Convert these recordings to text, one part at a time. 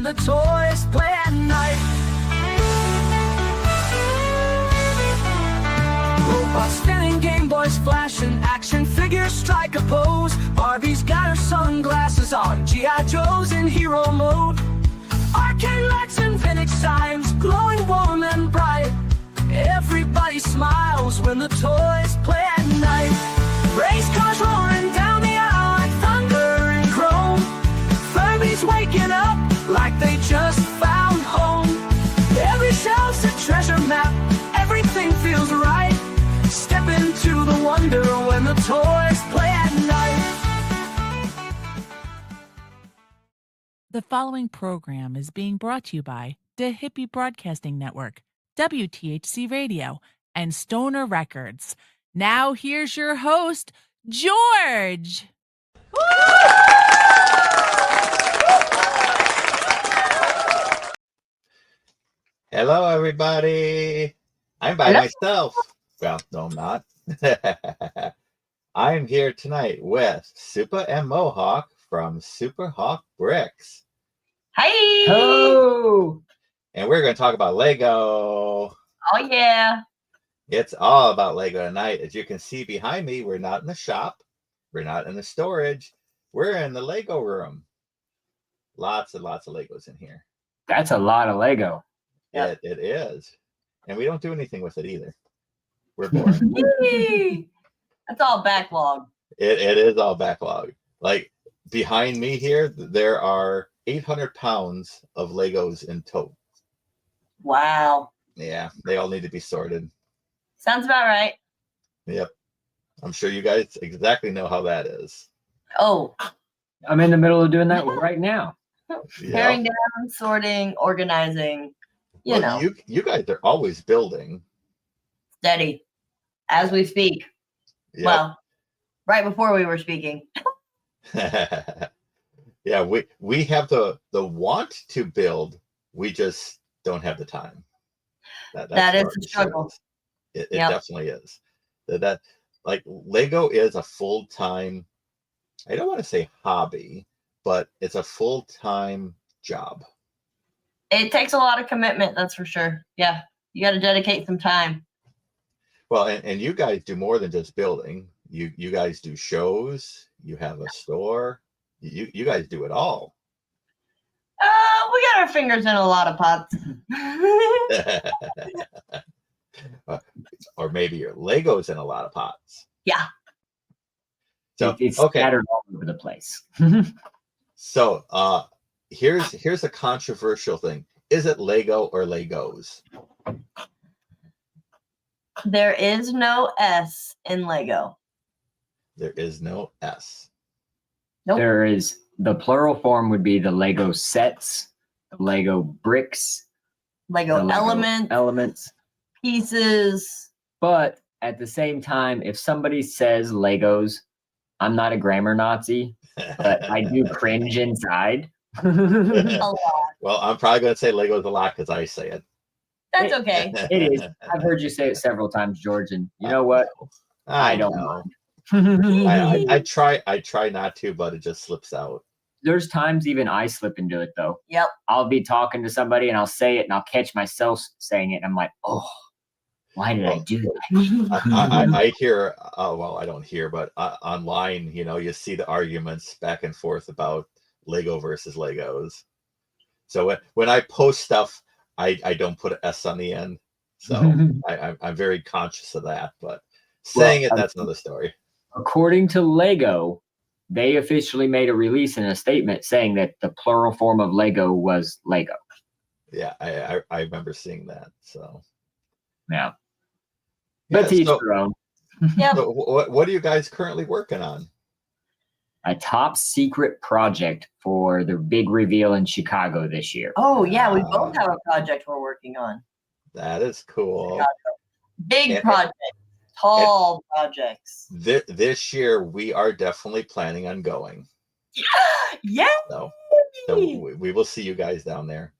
when the toys play at night. Robots spinning, Game Boys flashing, action figures strike a pose. Barbie's got her sunglasses on, G.I. Joe's in hero mode. Arcade lights and vintage signs, glowing warm and bright. Everybody smiles when the toys play at night. Race cars roaring down the aisle like thunder and chrome. Furbies waking up like they just found home. Every shelf's a treasure map, everything feels right. Step into the wonder when the toys play at night. The following program is being brought to you by the Hippie Broadcasting Network, WTHC Radio, and Stoner Records. Now here's your host, George. Hello, everybody. I'm by myself. Well, no, I'm not. I'm here tonight with Supa and Mohawk from Supahawk Bricks. Hi. Oh, And we're going to talk about Lego. Oh, yeah. It's all about Lego tonight. As you can see behind me, we're not in the shop. We're not in the storage. We're in the Lego room. Lots and lots of Legos in here. that's a lot of Lego. Yep. It is. And we don't do anything with it either. We're boring. Yay. That's all backlog. It is all backlog. Like behind me here, there are 800 pounds of Legos in tow. Wow. Yeah, they all need to be sorted. Sounds about right. Yep. I'm sure you guys exactly know how that is. Oh, I'm in the middle of doing that right now. tearing down, sorting, organizing, you know, You guys are always building. steady as we speak. Yep. Well, right before we were speaking. Yeah, we have the want to build. We just don't have the time. That is where the the struggle. It Yep. definitely is. That like Lego is a full-time, I don't want to say hobby, but it's a full-time job. It takes a lot of commitment, that's for sure. Yeah. You got to dedicate some time. Well, and you guys do more than just building. You guys do shows. You have a store. You guys do it all. We got our fingers in a lot of pots. Or maybe your Legos in a lot of pots. Yeah. So It's okay. scattered all over the place. So here's a controversial thing. Is it Lego or Legos? There is no S in Lego. There is no S. Nope. There is the plural form would be the Lego sets, the Lego bricks, Lego the Lego elements, pieces. But at the same time, if somebody says Legos, I'm not a grammar Nazi, but I do cringe inside. A lot. Well, I'm probably going to say Legos a lot because I say it. That's okay. It is. I've heard you say it several times, George, and you know what? I don't know. mind. I try not to, but it just slips out. There's times even I slip into it though. Yep. I'll be talking to somebody and I'll say it and I'll catch myself saying it and I'm like, oh, why did I do that? I hear, well, I don't hear, but online, you see the arguments back and forth about Lego versus Legos. So when I post stuff, I don't put an S on the end. So I'm very conscious of that. But saying that's another story. According to Lego, they officially made a release in a statement saying that the plural form of Lego was Lego. Yeah, I remember seeing that. So Yeah. But to each their own. Yep. So what are you guys currently working on? A top secret project for the big reveal in Chicago this year. Oh, yeah. We both have a project we're working on. That is cool. Big project. Tall projects. This year, we are definitely planning on going. Yeah. So we will see you guys down there.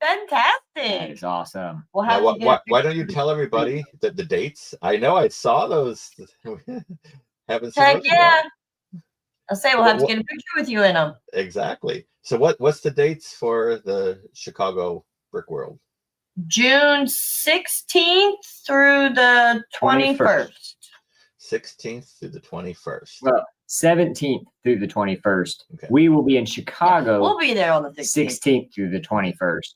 Fantastic. That is awesome. We'll have Now, to get why don't you tell everybody the dates? I know I saw those. Haven't seen Heck those yeah. yet. I'll say we'll have to get a picture with you in them. Exactly. So what's the dates for the Chicago Brick World? June 16th through the 21st. 16th through the 21st. Well, 17th through the 21st. Okay. We will be in Chicago. We'll be there on the 16th through the 21st.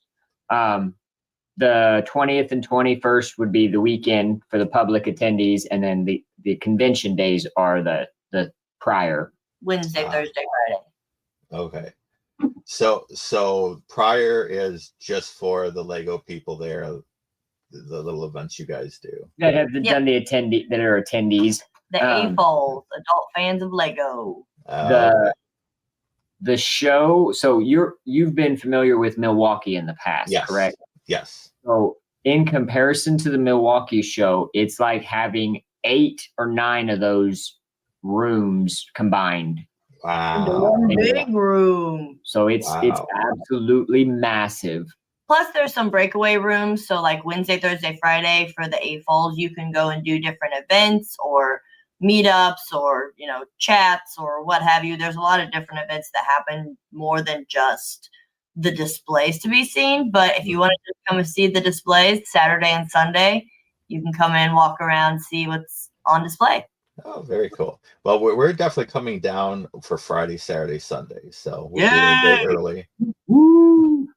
The 20th and 21st would be the weekend for the public attendees, and then the convention days are the prior. Wednesday, Thursday, Friday. Okay. So prior is just for the Lego people there, the little events you guys do. That have done the attendee that are attendees. The AFOLs, adult fans of Lego. The show. So you've been familiar with Milwaukee in the past, yes. Correct? Yes. So in comparison to the Milwaukee show, it's like having 8 or 9 of those rooms combined. Wow. One big room. So it's absolutely massive. Plus, there's some breakaway rooms. So, like Wednesday, Thursday, Friday for the AFOLs, you can go and do different events or meetups or chats or what have you. There's a lot of different events that happen more than just the displays to be seen. But if you want to just come and see the displays Saturday and Sunday, you can come in, walk around, see what's on display. Oh, very cool. Well, we're definitely coming down for Friday, Saturday, Sunday. So we'll be there a bit early. Woo!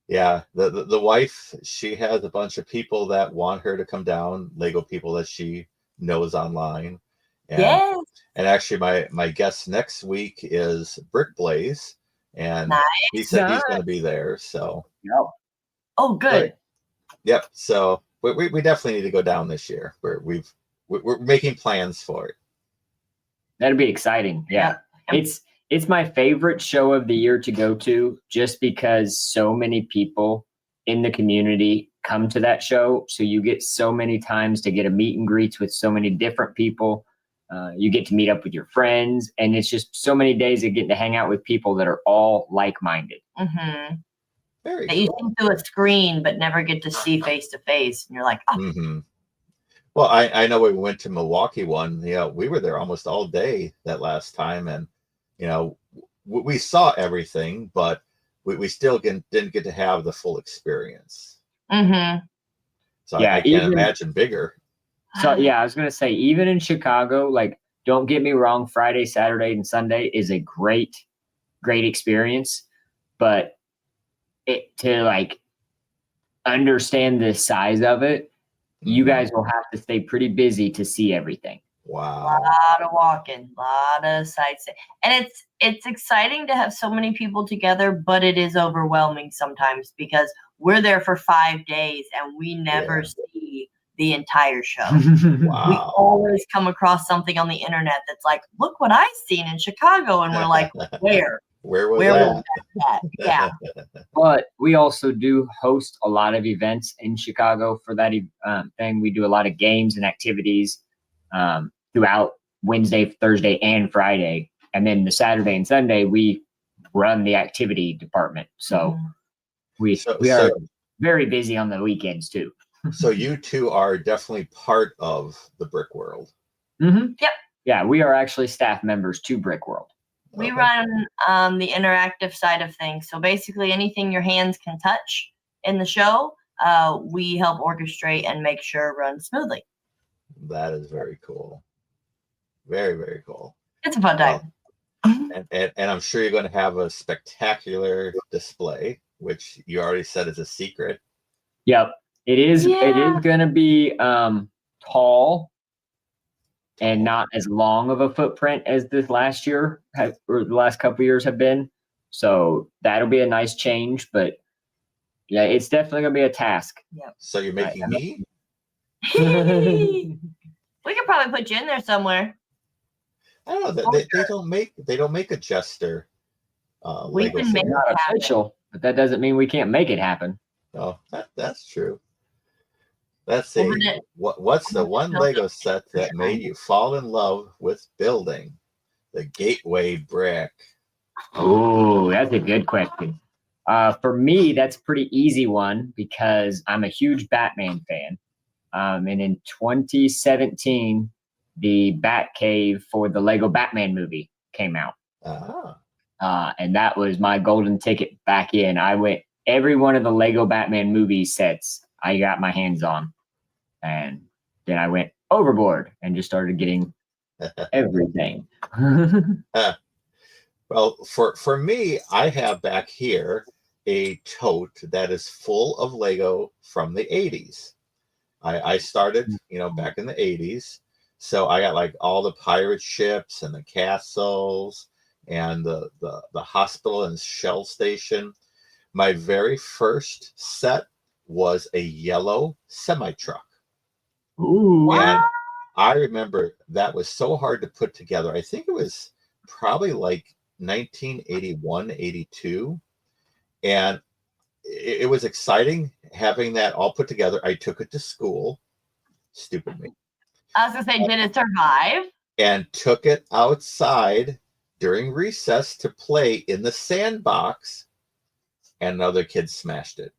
Yeah, the wife, she has a bunch of people that want her to come down, Lego people that she knows online. And, Yes. And actually, my guest next week is Brick Blaze, and Nice. he said he's going to be there. So. Yep. Oh, good. Yep. So we definitely need to go down this year. We're making plans for it. That'd be exciting. Yeah. It's my favorite show of the year to go to, just because so many people in the community come to that show. So you get so many times to get a meet and greets with so many different people. You get to meet up with your friends, and it's just so many days of getting to hang out with people that are all like-minded. Mm-hmm. Very that cool. you see through a screen but never get to see face to face, and you're like, oh. Mm-hmm. Well, I know we went to Milwaukee one. We were there almost all day that last time, and we saw everything, but we still didn't get to have the full experience. Mm-hmm. So I can't imagine bigger. So yeah, I was gonna say, even in Chicago, like, don't get me wrong, Friday, Saturday, and Sunday is a great experience, but to like understand the size of it, you guys will have to stay pretty busy to see everything. Wow. A lot of walking, a lot of sightseeing. And it's exciting to have so many people together, but it is overwhelming sometimes because we're there for 5 days and we never see the entire show. Wow. We always come across something on the internet that's like, look what I've seen in Chicago. And we're like, where? Where was that? Yeah. But we also do host a lot of events in Chicago for that thing. We do a lot of games and activities throughout Wednesday, Thursday, and Friday. And then the Saturday and Sunday, we run the activity department. So we are very busy on the weekends too. So you two are definitely part of the Brick World. Mm-hmm. Yep. Yeah, we are actually staff members to Brick World. We run the interactive side of things. So basically anything your hands can touch in the show, we help orchestrate and make sure it runs smoothly. That is very cool. Very, very cool. It's a fun time. And I'm sure you're going to have a spectacular display, which you already said is a secret. Yep. It is going to be tall and not as long of a footprint as this last year or the last couple of years have been. So that'll be a nice change, but yeah, it's definitely going to be a task. Yep. So you're making me? We could probably put you in there somewhere. I don't know. They don't make a Jester. We Lego can make set. it Not happen. official, but that doesn't mean we can't make it happen. Oh, that's true. Let's see. What's the one Lego set that made you fall in love with building? The Gateway Brick. Oh, that's a good question. For me, that's a pretty easy one because I'm a huge Batman fan. And in 2017, the Batcave for the Lego Batman movie came out. Ah. And that was my golden ticket back in. I went every one of the Lego Batman movie sets I got my hands on. And then I went overboard and just started getting everything. Well, for me, I have back here a tote that is full of Lego from the 80s. I started, back in the 80s. So I got like all the pirate ships and the castles and the hospital and shell station. My very first set was a yellow semi-truck. Ooh. And I remember that was so hard to put together. I think it was probably like 1981, 82. And it was exciting having that all put together. I took it to school. Stupid me. I was gonna say, did it survive? And took it outside during recess to play in the sandbox, and another kid smashed it.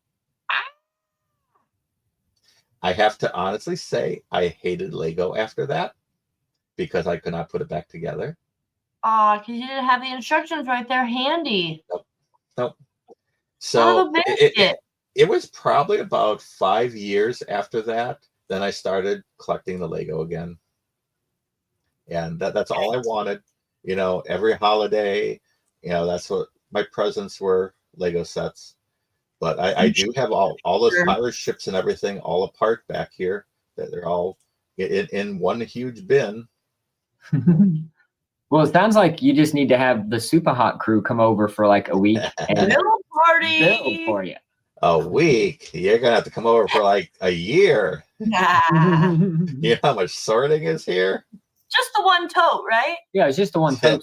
I have to honestly say I hated Lego after that because I could not put it back together. Oh, because you didn't have the instructions right there handy. Nope. So it was probably about 5 years after that. Then I started collecting the Lego again. And that's all I wanted. Every holiday, that's what my presents were, Lego sets. But I do have all those pirate ships and everything all apart back here. They're all in one huge bin. Well, it sounds like you just need to have the Supahawk crew come over for like a week and little party build for you. A week? You're gonna have to come over for like a year. Nah. You know how much sorting is here? Just the one tote, right? Yeah, it's just the one tote.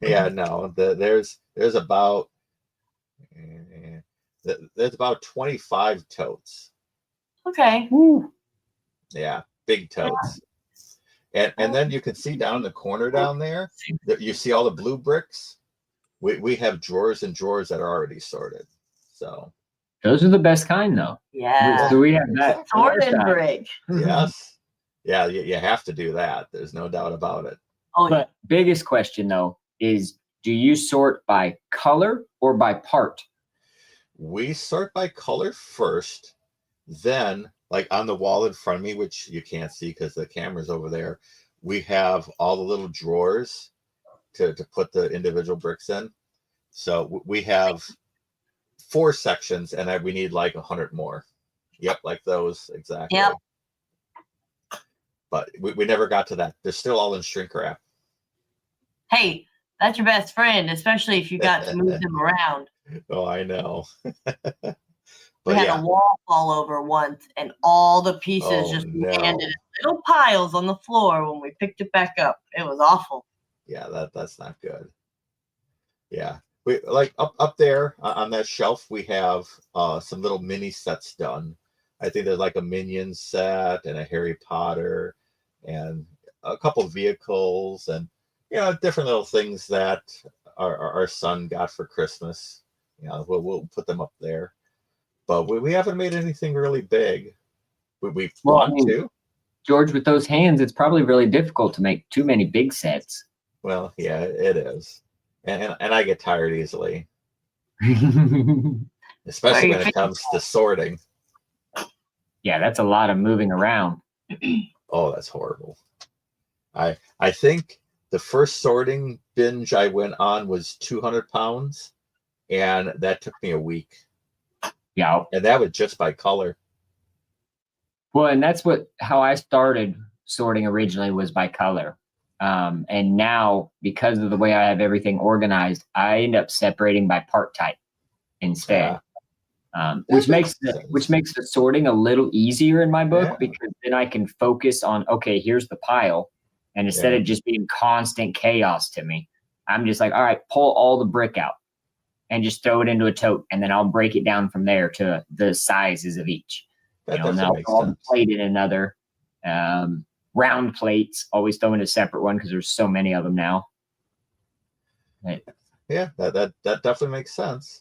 Yeah, no. There's about 25 totes. Okay. Woo. Yeah, big totes. And then you can see down in the corner down there, you see all the blue bricks. We have drawers and drawers that are already sorted. So those are the best kind, though. Yeah. So we have that sorted brick. Yes. Yeah, you have to do that. There's no doubt about it. Oh, but biggest question though is, do you sort by color or by part? We sort by color first, then like on the wall in front of me, which you can't see because the camera's over there, we have all the little drawers to put the individual bricks in. So we have 4 sections, and we need like 100 more. Yep, like those exactly. Yep. But we never got to that. They're still all in shrink wrap. Hey, that's your best friend, especially if you got to move them around. Oh, I know. We had a wall fall over once, and all the pieces just landed in little piles on the floor when we picked it back up. It was awful. Yeah, that's not good. Yeah, we like up there on that shelf. We have some little mini sets done. I think there's like a Minions set and a Harry Potter and a couple vehicles and different little things that our son got for Christmas. We'll put them up there. But we haven't made anything really big. We want to. George, with those hands, it's probably really difficult to make too many big sets. Well, yeah, it is. And I get tired easily. Especially when it comes to sorting. Yeah, that's a lot of moving around. Oh, that's horrible. I think the first sorting binge I went on was 200 pounds. And that took me a week. Yeah. And that was just by color. Well, and that's how I started sorting originally, was by color. And now, because of the way I have everything organized, I end up separating by part type instead. Which makes the sorting a little easier in my book, because then I can focus on, okay, here's the pile. And instead of just being constant chaos to me, I'm just like, all right, pull all the brick out and just throw it into a tote, and then I'll break it down from there to the sizes of each. And I'll throw the plate in another. Round plates, always throw in a separate one because there's so many of them now. Right. Yeah, that definitely makes sense.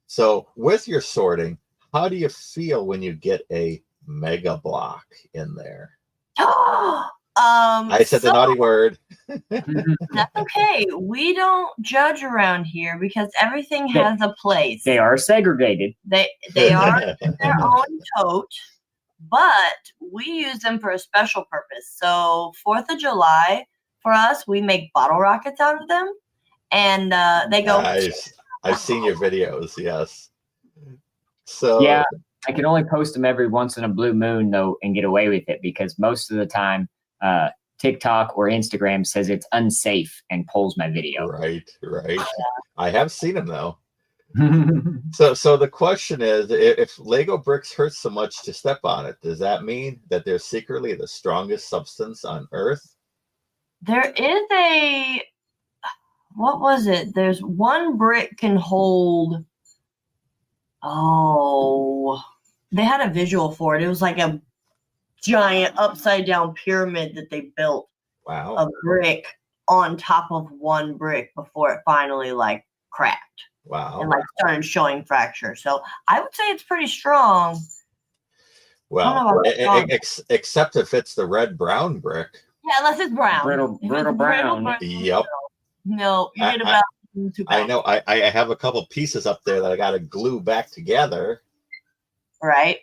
So with your sorting, how do you feel when you get a Mega Blok in there? I said the naughty word. That's okay. We don't judge around here because everything has a place. They are segregated. They are in their own tote, but we use them for a special purpose. So 4th of July, for us, we make bottle rockets out of them, and they go. Nice. I've seen your videos, yes. So yeah, I can only post them every once in a blue moon though and get away with it because most of the time TikTok or Instagram says it's unsafe and pulls my video. Right. I have seen them though. So the question is, if Lego bricks hurt so much to step on it, does that mean that they're secretly the strongest substance on Earth? There is a, what was it? There's one brick can hold, they had a visual for it. It was like a giant upside down pyramid that they built. Wow. A brick on top of one brick before it finally like cracked. Wow. And like started showing fracture. So I would say it's pretty strong. Well, except if it's the red-brown brick. Yeah, unless it's brown. Brittle brown. Yep. No, you get about 2 pounds. I know. I have a couple pieces up there that I got to glue back together. Right.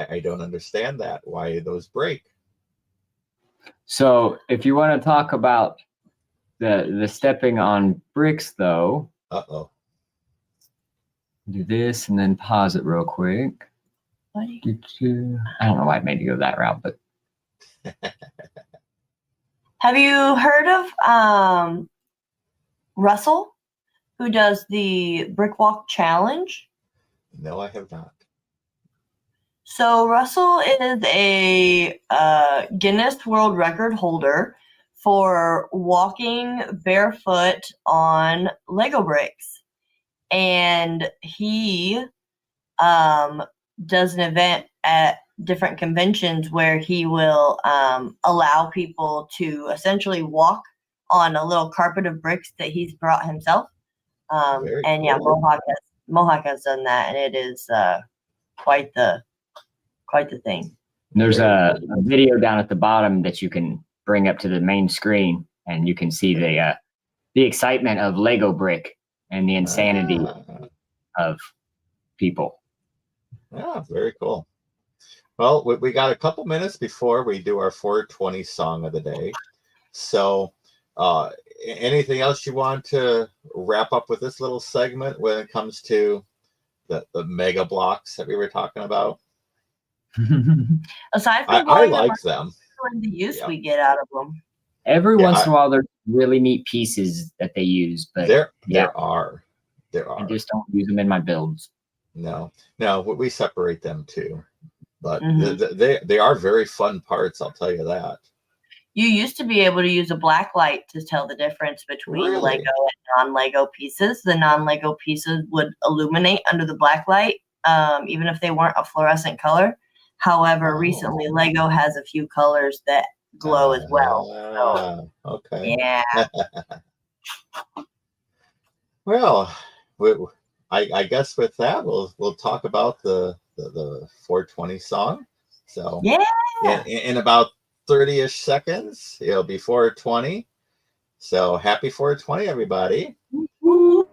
I don't understand that. Why those break? So if you want to talk about the stepping on bricks, though, do this and then pause it real quick. I don't know why I made you go that route, but have you heard of Russell, who does the Brick Walk Challenge? No, I have not. So Russell is a Guinness World Record holder for walking barefoot on Lego bricks. And he does an event at different conventions where he will allow people to essentially walk on a little carpet of bricks that he's brought himself. And yeah, cool. Mohawk has done that, and it is quite the thing. There's a video down at the bottom that you can bring up to the main screen, and you can see the excitement of Lego brick and the insanity of people. Yeah, very cool. Well, we got a couple minutes before we do our 420 song of the day. So anything else you want to wrap up with this little segment when it comes to the Mega Bloks that we were talking about? Aside from I like them. The use we get out of them. Every once in a while, there's really neat pieces that they use, but there are. I just don't use them in my builds. No, we separate them too, but they are very fun parts. I'll tell you that. You used to be able to use a black light to tell the difference between Lego and non-Lego pieces. The non-Lego pieces would illuminate under the black light, even if they weren't a fluorescent color. However, recently Lego has a few colors that glow as well. So, okay. Yeah. Well, I guess with that we'll talk about the 420 song. So yeah, in about 30-ish seconds, it'll be 420. So happy 420, everybody. Woo-hoo.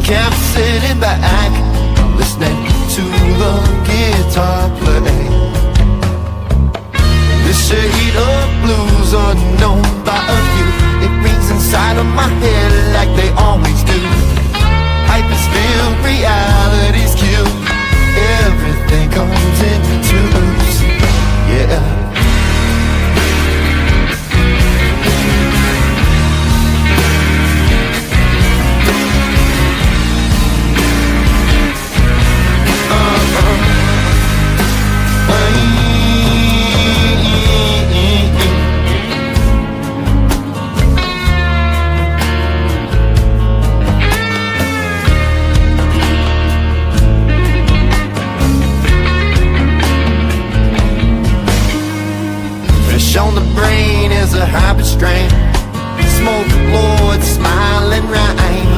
Camp sitting back, listening to the guitar play. This shade of blues unknown by a few, it rings inside of my head like they always do. Hype is filled, reality's killed, everything comes in twos. Yeah. strand. Smoke Lord, smile and rhyme.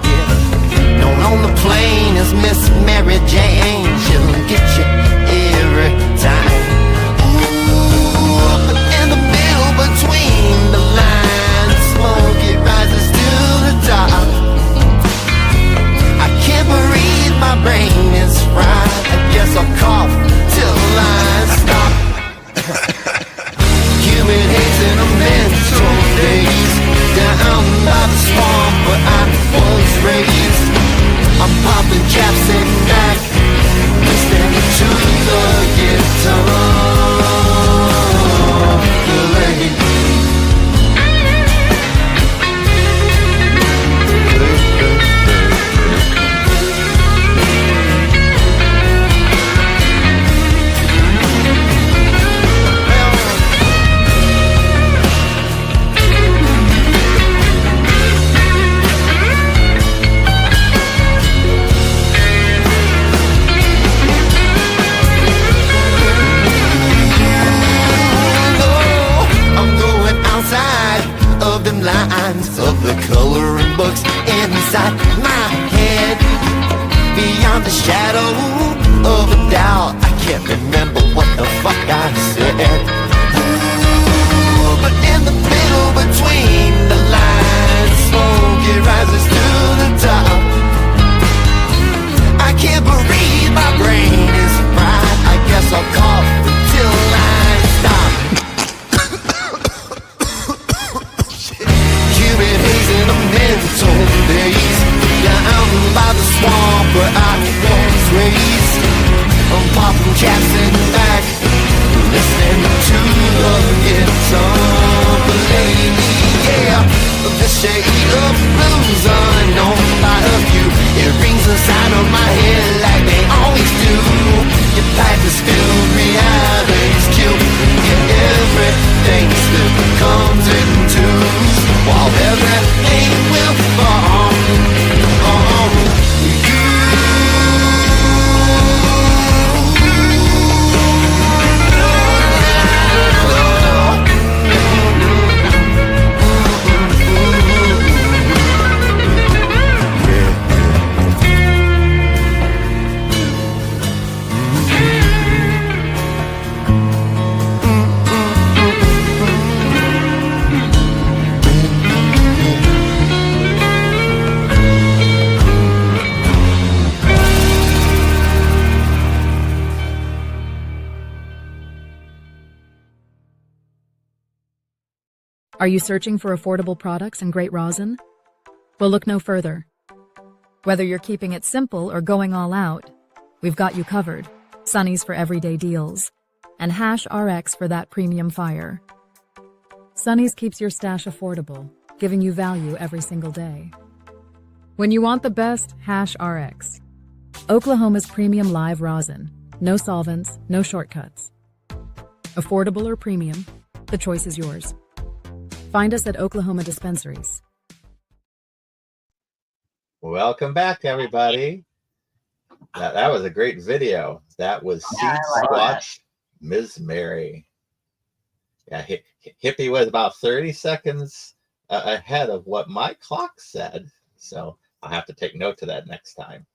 Yeah. Known on the plane as Miss Mary Jane. She'll get you every time. Ooh, but in the middle between the lines, smoke it rises to the top. I can't breathe, my brain is fried. I guess I'll cough till I stop. Humid haze in a mental daze, down by the swamp where I was raised. I'm popping caps and back, listening to the guitar play. Lines of the coloring books inside my head, beyond the shadow of a doubt. I can't remember what the fuck I said. Ooh, but in the middle between the lines, smoke it rises to the top. I can't breathe, my brain is fried. I guess I'll cough until I stop. In a mental daze, down by the swamp where I was raised. I'm popping caps in the back, listening to the guitar play. Yeah, the shade of blues unknown by a few. It rings inside of my head like they always do. Your pipe is filled, reality's cute. Yeah, everything still comes in twos, while everything will fall on you. Are you searching for affordable products and great rosin? Well, look no further. Whether you're keeping it simple or going all out, we've got you covered. Sunny's for everyday deals, and Hash RX for that premium fire. Sunny's keeps your stash affordable, giving you value every single day. When you want the best, Hash RX. Oklahoma's premium live rosin. No solvents, no shortcuts. Affordable or premium, the choice is yours. Find us at Oklahoma dispensaries. Welcome back, everybody. That was a great video. That was Seed Squatch, Ms. Mary. Yeah, Hippie was about 30 seconds ahead of what my clock said. So I'll have to take note of that next time.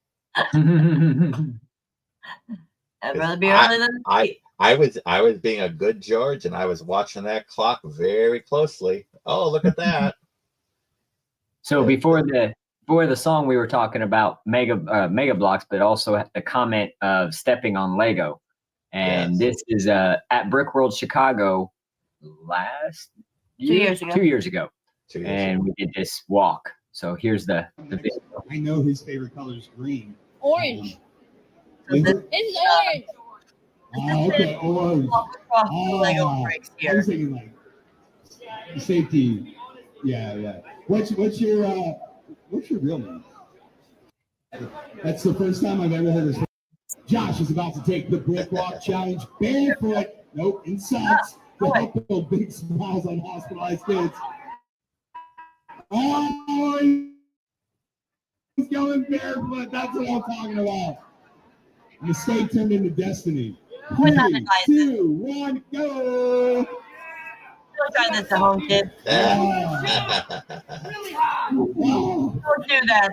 I'd rather be early than late. I was being a good George, and I was watching that clock very closely. Oh, look at that! So before the song, we were talking about Mega Blocks, but also a comment of stepping on Lego, and This is at Brick World Chicago last year, 2 years ago, and we did this walk. So here's the video. I know his favorite color is green. Orange. Is it? It's orange. Oh, okay, orange. Lego bricks I here. was thinking like safety. Yeah. What's your real name? That's the first time I've ever heard this. Josh is about to take the brick walk challenge barefoot. Nope, in socks to help build big smiles on hospitalized kids. Oh, he's going barefoot. That's what I'm talking about. Mistake turned into destiny. 3, 2, 1, go! Don't try this at home, kid. Wow. Don't do that.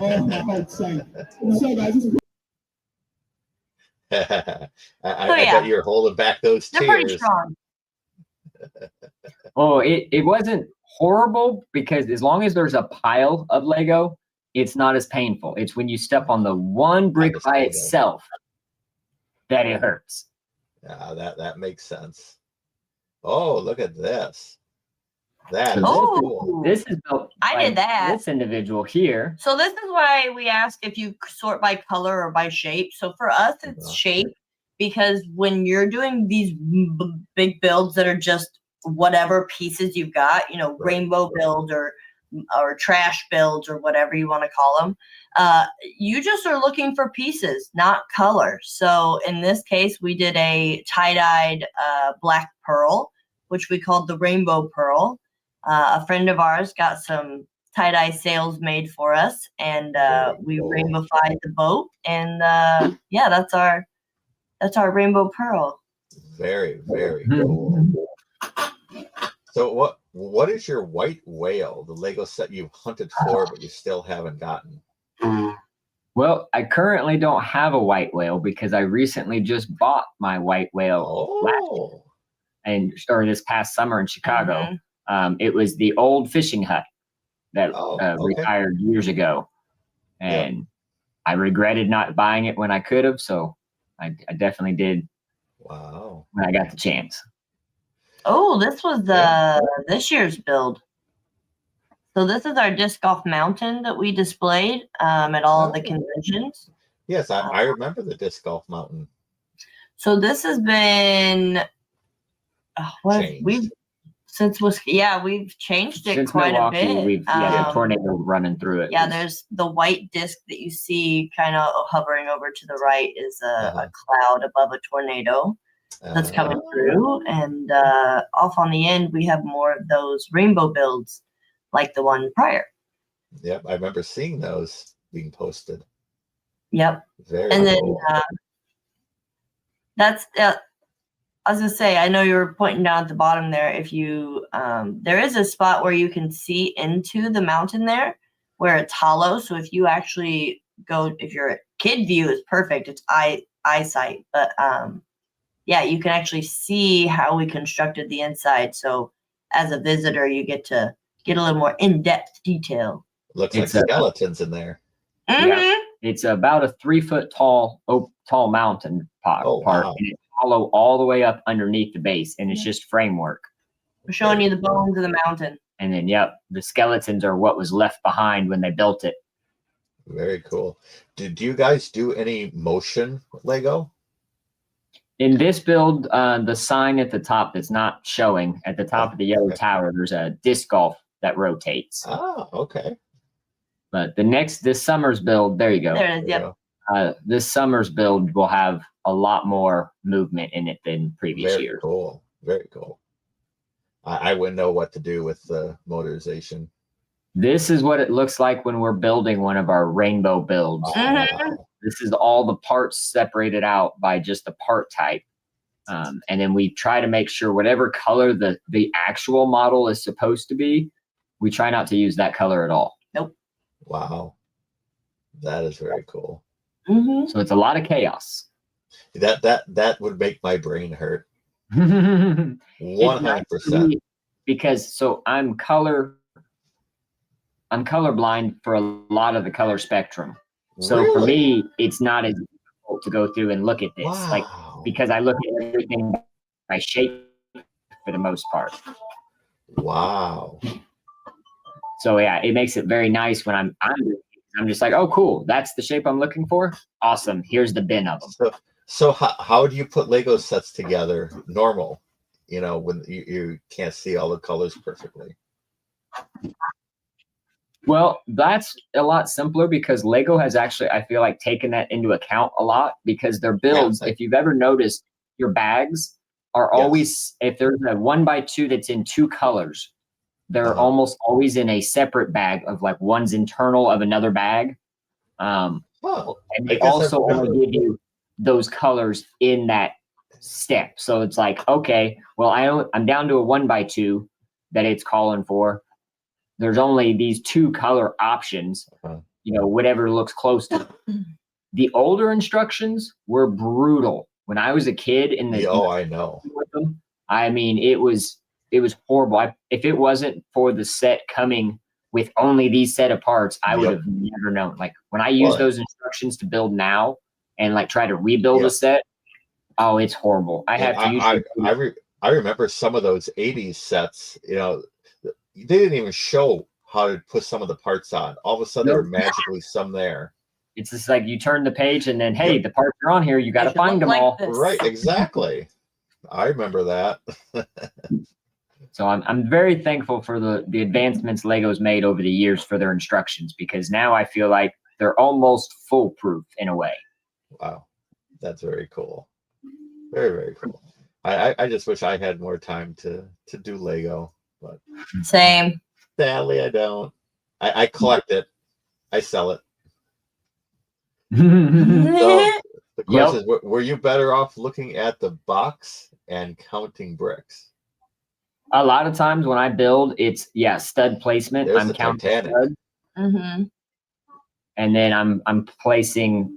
Oh, my heart sank. So, guys, this is I bet you're holding back those They're pretty tears. strong. Oh, it wasn't horrible because as long as there's a pile of Lego, it's not as painful. It's when you step on the one brick by itself that it hurts. Yeah, that makes sense. Oh, look at this. That is Oh. cool. This is built I by did that. this individual here. So this is why we ask if you sort by color or by shape. So for us, it's shape, because when you're doing these big builds that are just whatever pieces you've got, you know, rainbow build or trash builds or whatever you want to call them, you just are looking for pieces, not color. So in this case, we did a tie-dyed black pearl, which we called the rainbow pearl. A friend of ours got some tie-dye sails made for us, and we rainbowified the boat, and yeah, that's our rainbow pearl. Very, very cool. So what is your white whale, the Lego set you've hunted for but you still haven't gotten? Well, I currently don't have a white whale because I recently just bought my white whale or this past summer in Chicago. It was the old fishing hut that retired years ago, and I regretted not buying it when I could have. So I definitely did. Wow! When I got the chance. Oh, this was this year's build. So this is our disc golf mountain that we displayed at all of the conventions. Yes, I remember the disc golf mountain. So this has been we've changed it since quite Milwaukee, a bit. We've a tornado running through it. Yeah, there's the white disc that you see kind of hovering over to the right is a cloud above a tornado that's coming through, and off on the end we have more of those rainbow builds like the one prior. Yep, I remember seeing those being posted. Yep. Very and cool. Then that's I was gonna say, I know you were pointing down at the bottom there. If you there is a spot where you can see into the mountain there where it's hollow. So if you actually go, if your kid view is perfect, it's eyesight, but yeah, you can actually see how we constructed the inside. So as a visitor, you get to get a little more in-depth detail. Looks like skeletons in there. Yeah, it's about a 3 foot tall mountain part, and it's hollow all the way up underneath the base, and it's just framework. We're showing you the bones of the mountain. And then, the skeletons are what was left behind when they built it. Very cool. Did you guys do any motion Lego? In this build, the sign at the top that's not showing, at the top of the yellow tower, there's a disc golf that rotates. Oh, okay. But this summer's build, there you go. There it is, yep. This summer's build will have a lot more movement in it than previous years. Very cool. Very cool. I wouldn't know what to do with the motorization. This is what it looks like when we're building one of our rainbow builds. This is all the parts separated out by just the part type. And then we try to make sure whatever color the actual model is supposed to be, we try not to use that color at all. Nope. Wow. That is very cool. So it's a lot of chaos. That would make my brain hurt. 100%. Because I'm colorblind for a lot of the color spectrum. So for me, it's not as difficult to go through and look at this. Like, because I look at everything by shape for the most part. Wow. So yeah, it makes it very nice when I'm just like, oh, cool. That's the shape I'm looking for. Awesome. Here's the bin of them. So how do you put Lego sets together normal, when you can't see all the colors perfectly? Well, that's a lot simpler because Lego has actually, I feel like, taken that into account a lot because their builds, if you've ever noticed, your bags are always, if there's a 1x2 that's in 2 colors, they're almost always in a separate bag of like one's internal of another bag. And they also only give you those colors in that step. So it's like, okay, well, I'm down to a 1x2 that it's calling for. There's only these 2 color options, whatever looks close to. The older instructions were brutal. When I was a kid I know. With them, I mean, it was horrible. If it wasn't for the set coming with only these set of parts, I would have never known. Like when I use those instructions to build now and like try to rebuild a set, oh, it's horrible. I have to I remember some of those 80s sets, they didn't even show how to put some of the parts on. All of a sudden, there were magically some there. It's just like you turn the page and then, hey, the parts are on here. You got to find them all. Right, exactly. I remember that. So I'm very thankful for the advancements Lego's made over the years for their instructions, because now I feel like they're almost foolproof in a way. Wow, that's very cool. Very, very cool. I just wish I had more time to do Lego, but same. Sadly, I don't. I collect it. I sell it. So the question is, were you better off looking at the box and counting bricks? A lot of times when I build, it's stud placement. There's I'm the counting Titanic. studs, and then I'm placing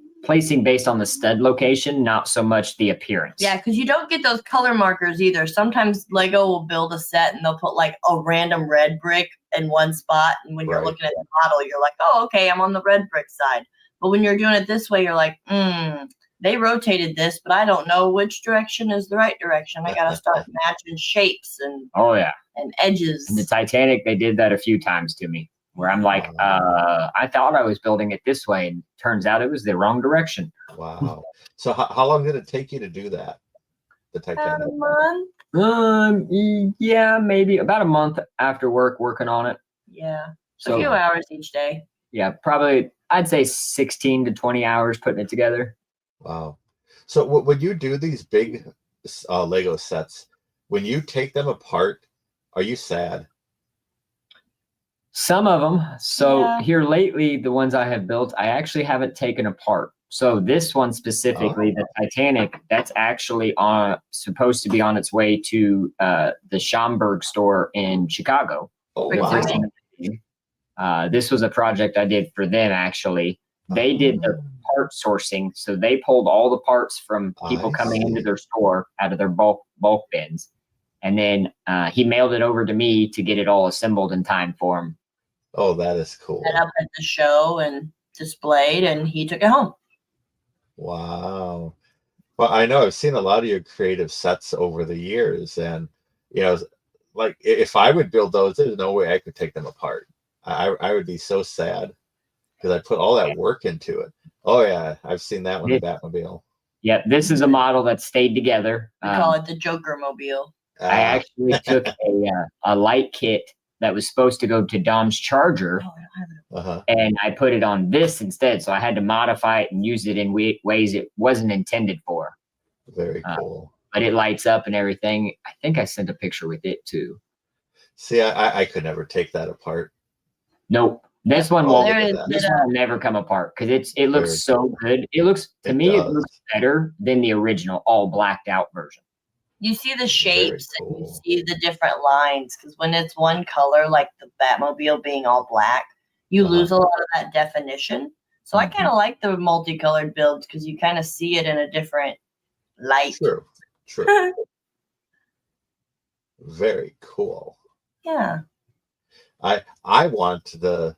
based on the stud location, not so much the appearance. Yeah, because you don't get those color markers either. Sometimes Lego will build a set and they'll put like a random red brick in one spot, and when you're looking at the model, you're like, oh, okay, I'm on the red brick side. But when you're doing it this way, you're like, they rotated this, but I don't know which direction is the right direction. I got to start matching shapes and and edges. In the Titanic, they did that a few times to me, where I'm like, I thought I was building it this way, and turns out it was the wrong direction. Wow. So how long did it take you to do that? The Titanic? About a month. Yeah, maybe about a month after working on it. Yeah. So, a few hours each day. Yeah, probably I'd say 16 to 20 hours putting it together. Wow. So when you do these big Lego sets, when you take them apart, are you sad? Some of them. So here lately, the ones I have built, I actually haven't taken apart. So this one specifically, the Titanic, that's actually supposed to be on its way to the Schaumburg store in Chicago. Oh, wow. This was a project I did for them, actually. They did the part sourcing. So they pulled all the parts from people coming into their store out of their bulk bins. And then he mailed it over to me to get it all assembled in time for him. Oh, that is cool. Set up at the show and displayed, and he took it home. Wow. Well, I know I've seen a lot of your creative sets over the years, and like if I would build those, there's no way I could take them apart. I would be so sad because I put all that work into it. Oh yeah, I've seen that one, the Batmobile. Yeah, this is a model that stayed together. We call it the Joker Mobile. I actually took a light kit that was supposed to go to Dom's charger, and I put it on this instead. So I had to modify it and use it in ways it wasn't intended for. Very cool. But it lights up and everything. I think I sent a picture with it too. See, I could never take that apart. Nope. This one will never come apart because it looks so good. It looks it looks better than the original all blacked out version. You see the shapes and you see the different lines, because when it's one color, like the Batmobile being all black, you lose a lot of that definition. So I kind of like the multicolored builds because you kind of see it in a different light. True. Very cool. Yeah. I want the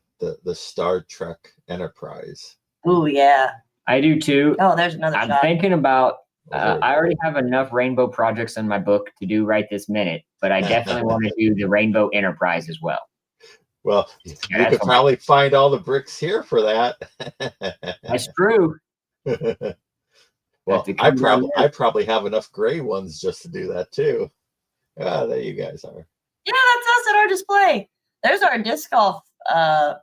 Star Trek Enterprise. Oh yeah. I do too. Oh, there's another I'm shot. thinking about I already have enough rainbow projects in my book to do right this minute, but I definitely want to do the Rainbow Enterprise as well. Well, you could probably find all the bricks here for that. That's true. Well, I probably have enough gray ones just to do that too. There you guys are. Yeah, that's us at our display. There's our disc golf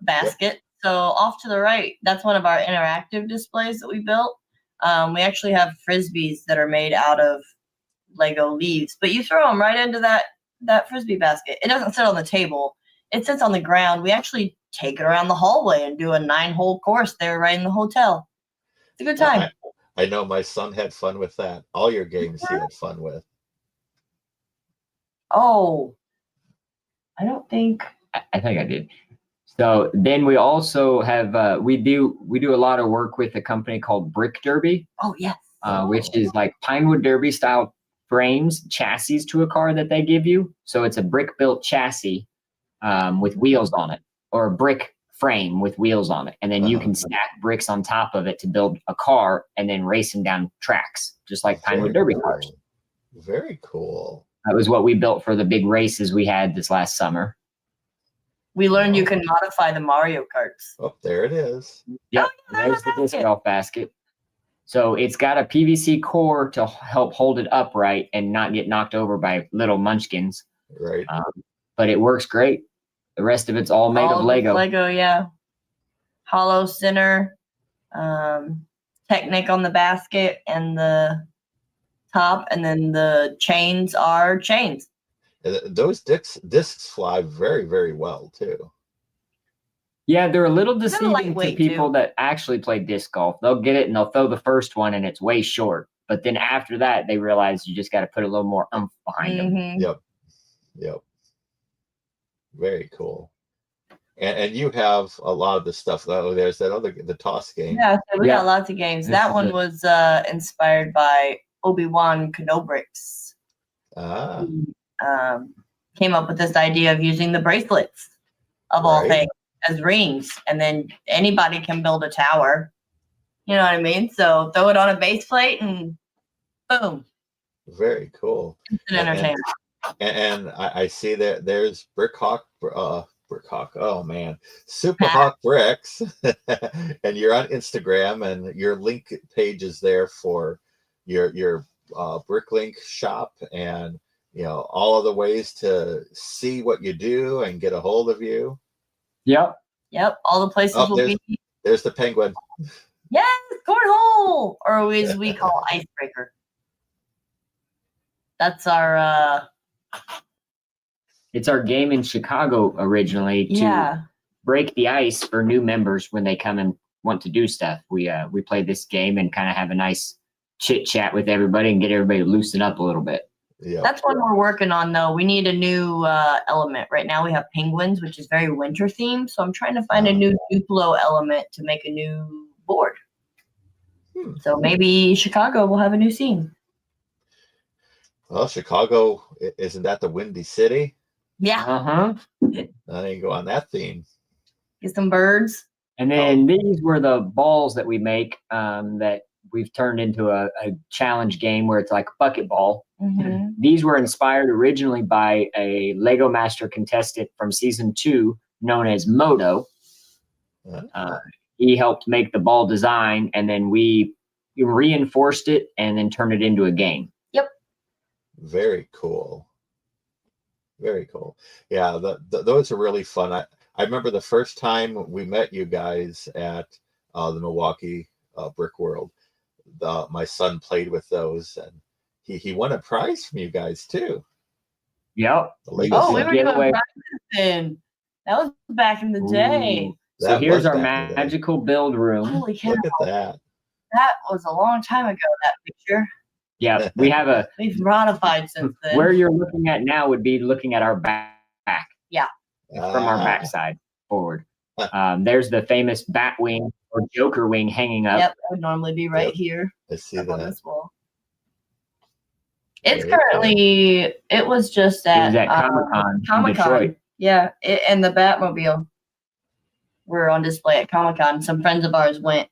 basket. Yep. So off to the right, that's one of our interactive displays that we built. We actually have Frisbees that are made out of Lego leaves, but you throw them right into that Frisbee basket. It doesn't sit on the table. It sits on the ground. We actually take it around the hallway and do a 9-hole course there right in the hotel. It's a good time. I know my son had fun with that. All your games he had fun with. Oh, I don't think. I think I did. So then we also have we do a lot of work with a company called Brick Derby, Oh, yes. which is like Pinewood Derby style frames, chassis to a car that they give you. So it's a brick built chassis with wheels on it, or a brick frame with wheels on it, and then you can stack bricks on top of it to build a car and then race them down tracks, just like Pinewood Derby cars. Very cool. That was what we built for the big races we had this last summer. We learned you can modify the Mario Karts. Oh, there it is. Yep, Oh, yeah, there's the basket. disc golf basket. So it's got a PVC core to help hold it upright and not get knocked over by little munchkins. Right. But it works great. The rest of it's all made of Lego. Lego, yeah. Hollow center, Technic on the basket and the top, and then the chains are chains. Those discs fly very, very well too. Yeah, they're a little deceiving to lightweight, people too. that actually play disc golf. They'll get it and they'll throw the first one and it's way short. But then after that, they realize you just got to put a little more oomph behind them. Mhm. Yep. Very cool. And you have a lot of the stuff. Oh, there's the toss game. Yeah, so we Yeah. got lots of games. This That is one it. was inspired by Obi-Wan Kenobrix. Ah, Came up with this idea of using the bracelets of all Right. things as rings, and then anybody can build a tower. You know what I mean? So throw it on a base plate and boom, very cool. instant And- entertainment. And I see that there's Brickhawk. Oh man, Supahawk bricks, and you're on Instagram, and your link page is there for your Bricklink shop, and all of the ways to see what you do and get a hold of you. Yep. Yep, all the places Oh, will be. there's the penguin. Yes, cornhole, or as we call icebreaker. That's our It's our game in Chicago originally to break the ice for new members when they come and want to do stuff. We play this game and kind of have a nice chit chat with everybody and get everybody to loosen up a little bit. Yeah. That's what we're working on, though. We need a new element. Right now we have penguins, which is very winter themed. So I'm trying to find a new Duplo element to make a new board. So maybe Chicago will have a new scene. Well, Chicago, isn't that the Windy City? Yeah, Uh-huh. I didn't go on that theme. get some birds. And then these were the balls that we make that we've turned into a challenge game where it's like a bucket ball. Mm-hmm. These were inspired originally by a Lego Master contestant from season 2 known as Moto. He helped make the ball design, and then we reinforced it and then turned it into a game. Very cool. Very cool. Yeah, those are really fun. I remember the first time we met you guys at the Milwaukee Brick World. My son played with those, and he won a prize from you guys too. Yep. The Lego Oh, we set. were doing Giveaway. prizes then. That was back in the day. So That here's was our back in the day. magical build room. Holy cow. Look at that. That was a long time ago, that picture. Yeah, we have a We've modified since then. where you're looking at now would be looking at our back from our Ah, backside forward. There's the famous bat wing or Joker wing hanging up. Yep, that would normally be right Yep. here I see up on that. this wall. It's Very cool. currently, it was just It at, was at Comic-Con in Detroit. Comic-Con. Yeah, and the Batmobile were on display at Comic-Con. Some friends of ours went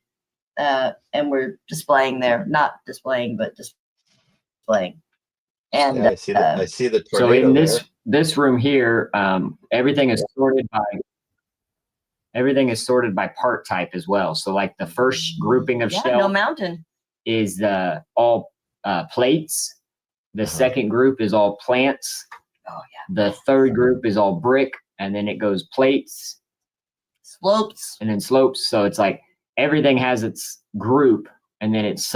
and were displaying there. Not displaying, but displaying. And Yeah, I see the So tornado in there. this room here, everything is sorted by part type as well. So like the first grouping of yeah, shells no mountain. is all plates. The second group is all plants. Oh, yeah. The third group is all brick, and then it goes plates Slopes. and then slopes. So it's like everything has its group, and then it's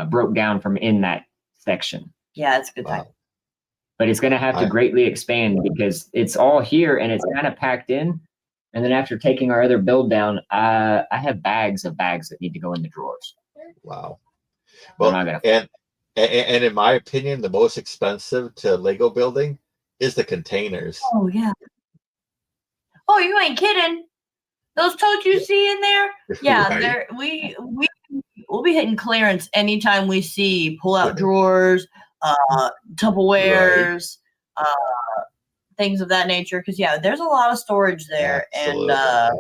broke down from in that section. Yeah, it's a good time. Wow. But it's going to have to greatly expand because it's all here and it's kind of packed in. And then after taking our other build down, I have bags of bags that need to go in the drawers. Wow. I'm Well, not gonna. and in my opinion, the most expensive to Lego building is the containers. Oh yeah. Oh, you ain't kidding. Those totes you see in there? Yeah, Right. we'll be hitting clearance anytime we see pull-out drawers, Tupperwares, things of that nature. Because yeah, there's a lot of storage there, Absolutely. and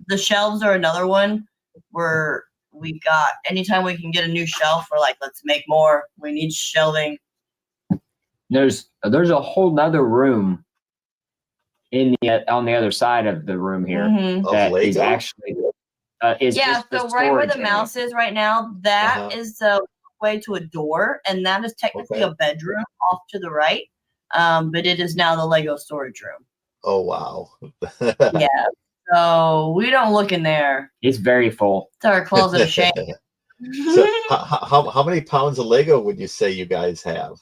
the shelves are another one where we got anytime we can get a new shelf, we're like, let's make more. We need shelving. There's a whole nother room on the other side of the room here Mhm. that Of is Lego? actually is Yeah, just the so right where the storage area. mouse is right now, that is the way to a door, and that is technically Okay. a bedroom off to the right. But it is now the Lego storage room. Oh wow. Yeah. So we don't look in there. It's very full. It's our closet of shame. So how many pounds of Lego would you say you guys have?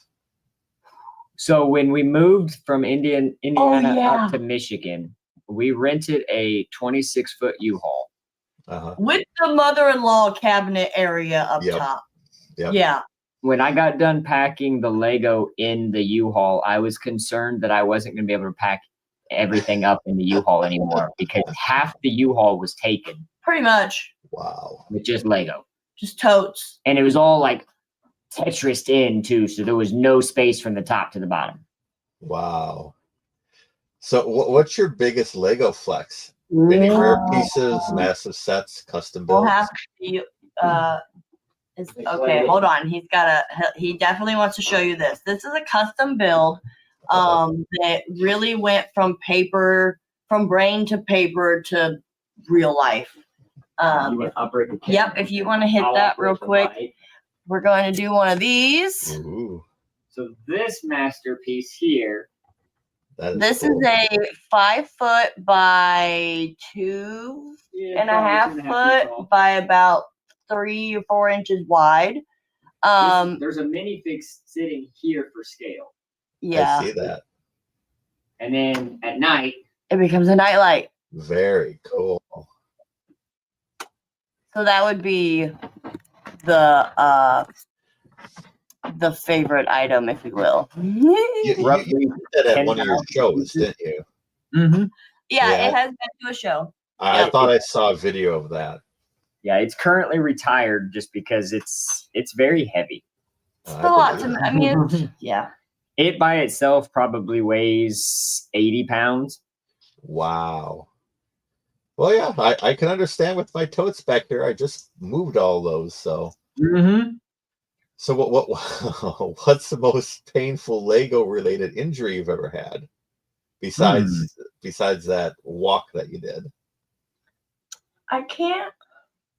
So when we moved from Indiana yeah. up to Michigan, we rented a 26-foot U-Haul. With the mother-in-law cabinet area up Yep. top. Yep. Yeah. When I got done packing the Lego in the U-Haul, I was concerned that I wasn't going to be able to pack everything up in the U-Haul anymore because half the U-Haul was taken Pretty much. Wow. with just Lego. Just totes. And it was all like Tetrised in too, so there was no space from the top to the bottom. Wow. So what's your biggest Lego flex? Any rare pieces, massive sets, custom builds? We'll have to okay, hold on. He definitely wants to show you this. This is a custom build that really went from brain to paper to real life. Yep, if you want to hit that real quick, we're going to do one of these. Ooh, So this masterpiece here, This cool. is a 5 foot by 2.5 foot by about 3 or 4 inches wide. there's a minifig sitting here for scale. Yeah, I see that. And then at night, it becomes a nightlight. Very cool. So that would be the favorite item, if you will. You roughly did that at one of your 10,000 shows, didn't you? mm-hmm. Yeah, Yeah. it has been to a show. I thought I saw a video of that. Yeah, it's currently retired just because it's very heavy. It's a lot to. I mean, yeah. It by itself probably weighs 80 pounds. Wow. Well, yeah, I can understand with my totes back here. I just moved all those, so. Mm-hmm. So what's the most painful Lego related injury you've ever had? Besides that walk that you did. I can't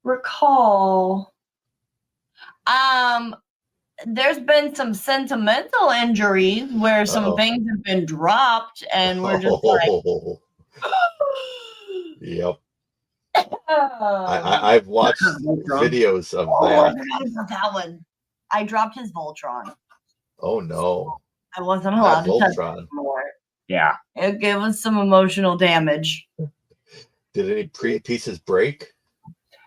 recall. There's been some sentimental injuries where some things have been dropped and we're just like Yep. I've watched videos of that. I forgot about that one. I dropped his Voltron. Oh no. I wasn't allowed to touch Voltron. it anymore. Yeah. It gave us some emotional damage. Did any pieces break?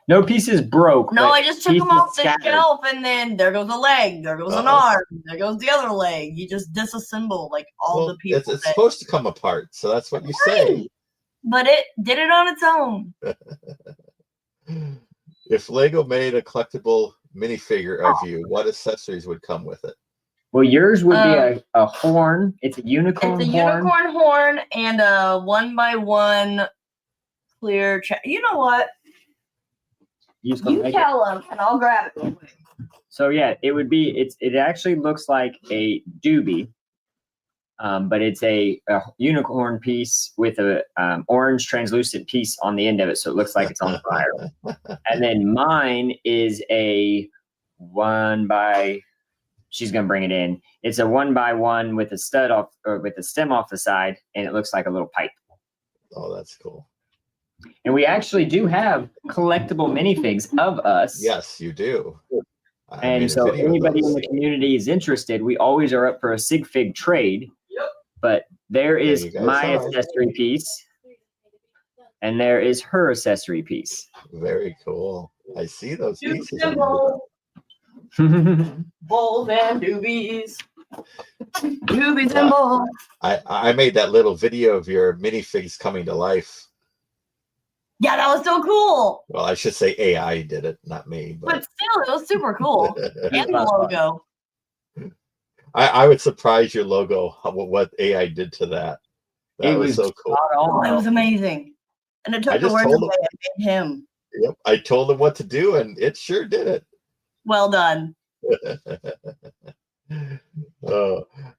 No pieces broke. No, but I just took pieces him off the scattered. shelf and then there goes a leg, there goes an arm, there goes the other leg. He just disassembled like all the people. It's supposed to come apart, so that's what you say. But it did it on its own. If Lego made a collectible minifigure of you, what accessories would come with it? Well, yours would be a horn. It's a unicorn It's a horn. unicorn horn and a 1x1 clear. You know what? You tell him, and I'll grab it real quick. So yeah, it would be. It actually looks like a doobie, but it's a unicorn piece with a orange translucent piece on the end of it, so it looks like it's on fire. And then mine is a 1x. She's gonna bring it in. It's a 1x1 with a stud off or with a stem off the side, and it looks like a little pipe. Oh, that's cool. And we actually do have collectible minifigs of us. Yes, you do. And so anybody in the community is interested, we always are up for a sig fig trade. Yep. But there is my accessory piece, and there is her accessory piece. Very cool. I see those Doobies pieces. and bowls. Bowls and doobies. Doobies and bowls. I made that little video of your minifigs coming to life. Yeah, that was so cool. Well, I should say AI did it, not me. But still, it was super cool. And the logo. I would surprise your logo what AI did to that. That was so cool. Oh, it was amazing. And it took the words away and made him. Yep, I told him what to do, and it sure did it. Well done.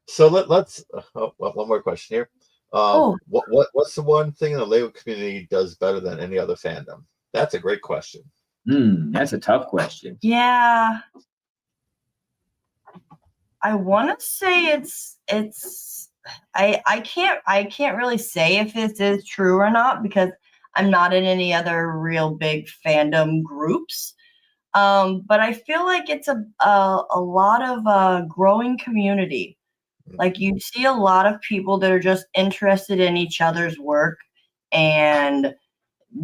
So let's one more question here. What's the one thing the Lego community does better than any other fandom? That's a great question. That's a tough question. Yeah. I want to say I can't really say if this is true or not because I'm not in any other real big fandom groups. But I feel like it's a lot of growing community. Like you see a lot of people that are just interested in each other's work and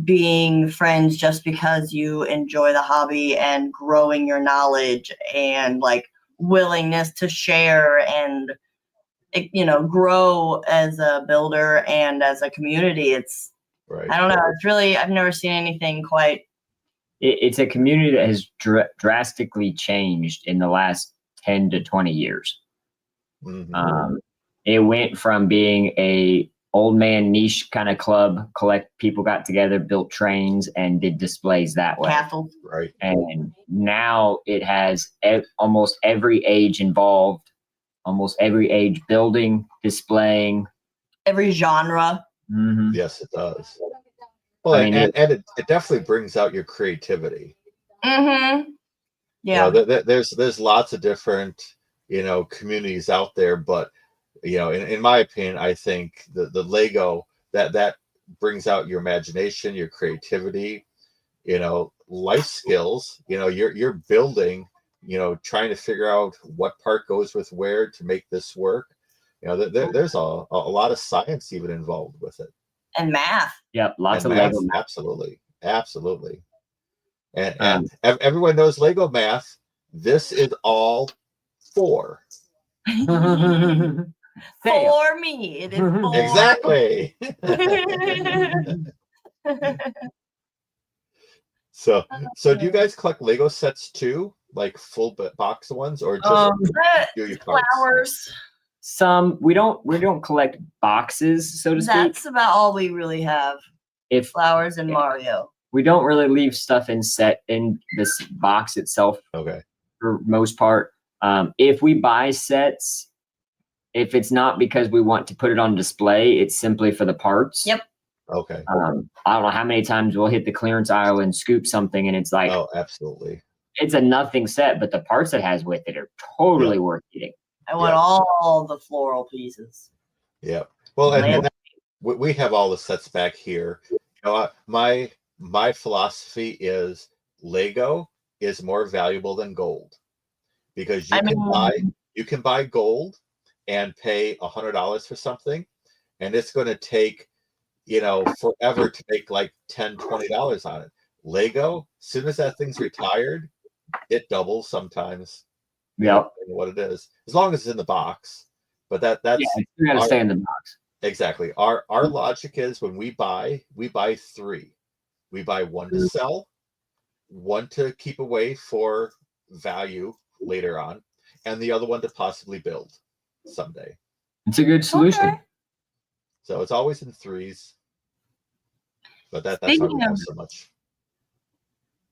being friends just because you enjoy the hobby and growing your knowledge and like willingness to share and grow as a builder and as a community. It's right. I don't know. It's really, I've never seen anything quite. It's a community that has drastically changed in the last 10 to 20 years. Mm-hmm. It went from being a old man niche kind of club, people got together, built trains and did displays that way. Castle. Right. And now it has almost every age involved, almost every age building, displaying. Every genre. Mm-hmm. Yes, it does. Well, I mean, and it definitely brings out your creativity. Mm-hmm. Yeah. There's lots of different, communities out there, but in my opinion, I think the Lego that brings out your imagination, your creativity, life skills. You're building, trying to figure out what part goes with where to make this work. There's a lot of science even involved with it. And math. Yep, lots of Lego math. Absolutely. And everyone knows Lego math. This is all for. For me, it is for exactly. So do you guys collect Lego sets too, like full box ones, or just flowers? Some we don't collect boxes, so to speak. That's about all we really have. If flowers and Mario, we don't really leave stuff in this box itself. Okay. For most part, if we buy sets, if it's not because we want to put it on display, it's simply for the parts. Yep. Okay. I don't know how many times we'll hit the clearance aisle and scoop something, and it's like, oh, absolutely. It's a nothing set, but the parts it has with it are totally worth getting. I want all the floral pieces. Yeah. Well, and we have all the sets back here. My philosophy is Lego is more valuable than gold because you can buy gold and pay $100 for something, and it's going to take forever to make like $10, $20 on it. Lego, as soon as that thing's retired, it doubles sometimes. Yeah, what it is, as long as it's in the box. But that's you gotta stay in the box. Exactly. Our logic is when we buy three. We buy one to sell, one to keep away for value later on, and the other one to possibly build someday. It's a good solution. Okay. So it's always in threes. But that's why we have so much.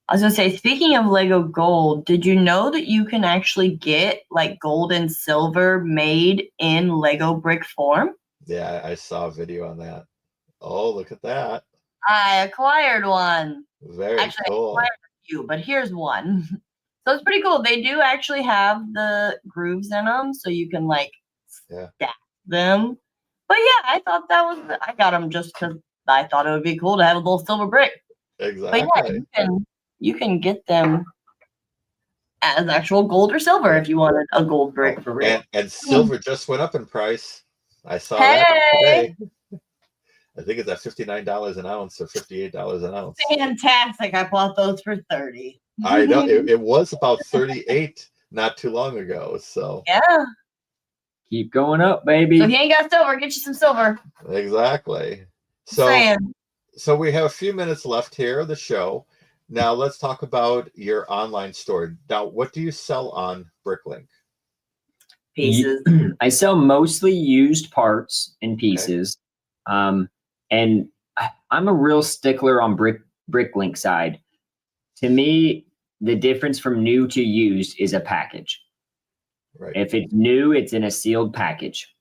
I was gonna say, speaking of Lego gold, did you know that you can actually get like gold and silver made in Lego brick form? Yeah, I saw a video on that. Oh, look at that. I acquired one. Very actually, cool. I acquired a few, but here's one. So it's pretty cool. They do actually have the grooves in them, so you can like stack them. But yeah, I got them just because I thought it would be cool to have a little silver brick. Exactly. But yeah, you can get them as actual gold or silver if you wanted a gold brick for real. And silver just went up in price. I saw that today. I think it's at $59 an ounce or $58 an ounce. Fantastic. I bought those for 30. I know it was about 38 not too long ago. So Yeah. Keep going up, baby. So if you ain't got silver, get you some silver. exactly. Saying. So we have a few minutes left here of the show. Now let's talk about your online store. Now, what do you sell on Bricklink? Pieces. I sell mostly used parts and pieces. And I'm a real stickler on Bricklink side. To me, the difference from new to used is a package. Right. If it's new, it's in a sealed package.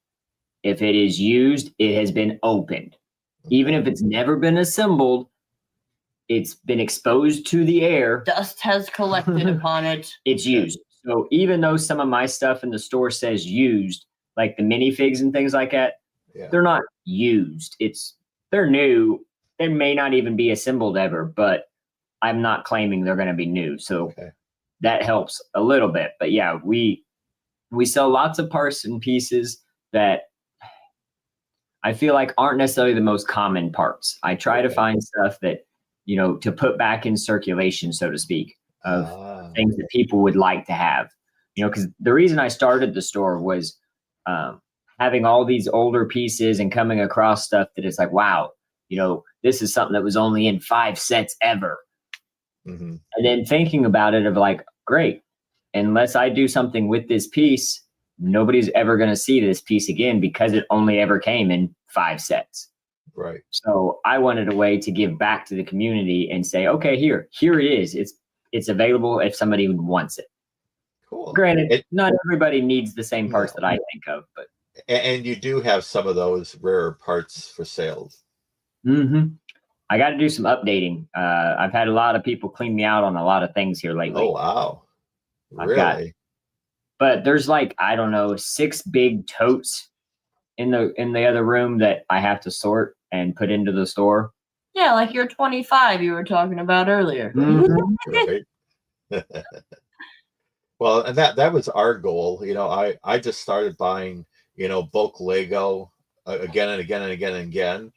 If it is used, it has been opened. Even if it's never been assembled, it's been exposed to the air. Dust has collected upon it. It's used. So even though some of my stuff in the store says used, like the minifigs and things like that, they're not used. They're new. They may not even be assembled ever, but I'm not claiming they're going to be new. So that helps a little bit. But yeah, we sell lots of parts and pieces that I feel like aren't necessarily the most common parts. I try to find stuff that, to put back in circulation, so to speak, of things that people would like to have. Because the reason I started the store was having all these older pieces and coming across stuff that it's like, wow, this is something that was only in 5 sets ever. Mm-hmm. And then thinking about it of like, great, unless I do something with this piece, nobody's ever going to see this piece again because it only ever came in 5 sets. Right. So I wanted a way to give back to the community and say, okay, here it is. It's available if somebody wants it. Cool. Granted, not everybody needs the same parts that I think of, but. And you do have some of those rare parts for sales. Mm-hmm. I got to do some updating. I've had a lot of people clean me out on a lot of things here lately. Oh, wow. Really? But there's like, I don't know, 6 big totes in the other room that I have to sort and put into the store. Yeah, like your 25 you were talking about earlier. Right. Well, and that was our goal. I just started buying, bulk Lego again and again and again and again,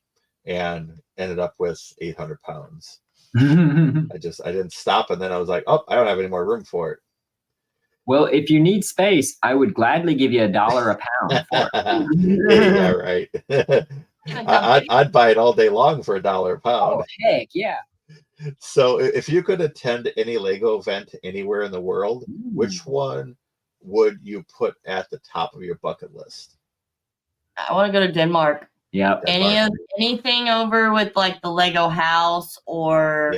and ended up with 800 pounds. I didn't stop. And then I was like, oh, I don't have any more room for it. Well, if you need space, I would gladly give you $1 a pound for it. Yeah, right. I'd buy it all day long for $1 a pound. Oh, heck yeah. So if you could attend any Lego event anywhere in the world, which one would you put at the top of your bucket list? I want to go to Denmark. Yeah. Anything over with like the Lego house or